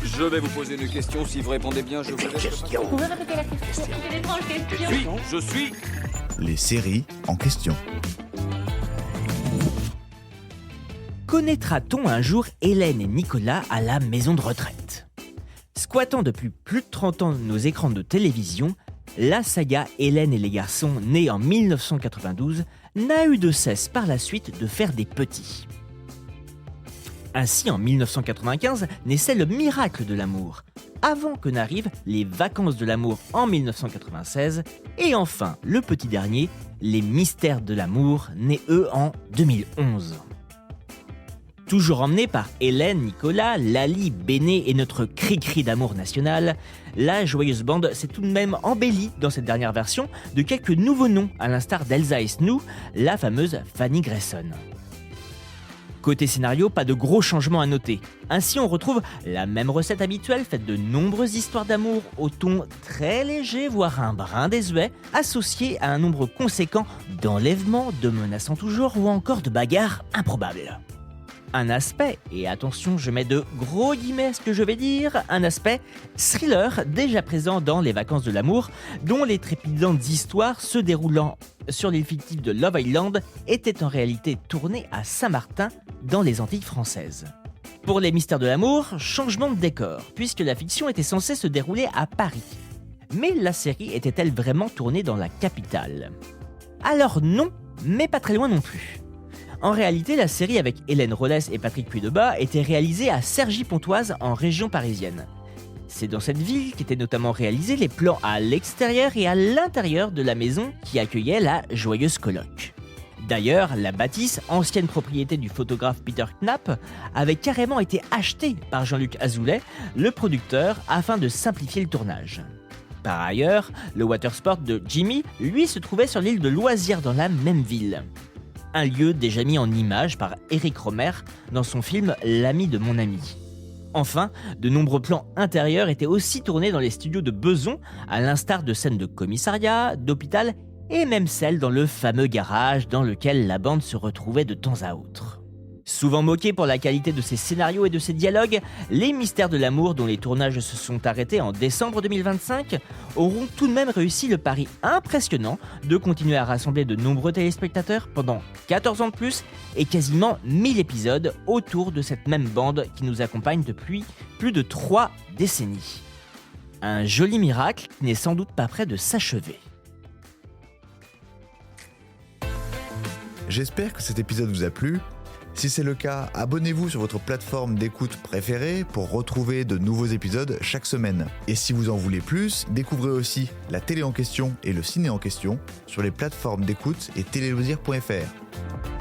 Je vais vous poser une question. Si vous répondez bien, je vous laisse. Vous pouvez répéter la question? C'est l'étrange question. Je suis. Les séries en question. Connaîtra-t-on un jour Hélène et Nicolas à la maison de retraite? Squattant depuis plus de 30 ans nos écrans de télévision, la saga Hélène et les garçons, née en 1992, n'a eu de cesse par la suite de faire des petits. Ainsi, en 1995, naissait le miracle de l'amour, avant que n'arrivent les vacances de l'amour en 1996, et enfin, le petit dernier, les mystères de l'amour, nés eux en 2011. Toujours emmenés par Hélène, Nicolas, Lali, Béné et notre cri-cri d'amour national, la joyeuse bande s'est tout de même embellie dans cette dernière version de quelques nouveaux noms, à l'instar d'Elsa et Snow, la fameuse Fanny Grayson. Côté scénario, pas de gros changements à noter. Ainsi, on retrouve la même recette habituelle faite de nombreuses histoires d'amour au ton très léger, voire un brin désuet, associé à un nombre conséquent d'enlèvements, de menaces en tout genre ou encore de bagarres improbables. Un aspect, et attention je mets de gros guillemets à ce que je vais dire, un aspect thriller déjà présent dans Les Vacances de l'amour, dont les trépidantes histoires se déroulant sur l'île fictive de Love Island étaient en réalité tournées à Saint-Martin dans les Antilles françaises. Pour Les Mystères de l'amour, changement de décor, puisque la fiction était censée se dérouler à Paris. Mais la série était-elle vraiment tournée dans la capitale? Alors non, mais pas très loin non plus. En réalité, la série avec Hélène Rollès et Patrick Puydebas était réalisée à Cergy-Pontoise en région parisienne. C'est dans cette ville qu'étaient notamment réalisés les plans à l'extérieur et à l'intérieur de la maison qui accueillait la joyeuse coloc. D'ailleurs, la bâtisse, ancienne propriété du photographe Peter Knapp, avait carrément été achetée par Jean-Luc Azoulay, le producteur, afin de simplifier le tournage. Par ailleurs, le watersport de Jimmy, lui, se trouvait sur l'île de Loisirs dans la même ville. Un lieu déjà mis en image par Éric Rohmer dans son film L'ami de mon ami. Enfin, de nombreux plans intérieurs étaient aussi tournés dans les studios de Beson, à l'instar de scènes de commissariat, d'hôpital et même celles dans le fameux garage dans lequel la bande se retrouvait de temps à autre. Souvent moqués pour la qualité de ses scénarios et de ses dialogues, Les Mystères de l'amour, dont les tournages se sont arrêtés en décembre 2025, auront tout de même réussi le pari impressionnant de continuer à rassembler de nombreux téléspectateurs pendant 14 ans de plus et quasiment 1000 épisodes autour de cette même bande qui nous accompagne depuis plus de 3 décennies. Un joli miracle qui n'est sans doute pas près de s'achever. J'espère que cet épisode vous a plu. Si c'est le cas, abonnez-vous sur votre plateforme d'écoute préférée pour retrouver de nouveaux épisodes chaque semaine. Et si vous en voulez plus, découvrez aussi la télé en question et le ciné en question sur les plateformes d'écoute et téléloisirs.fr.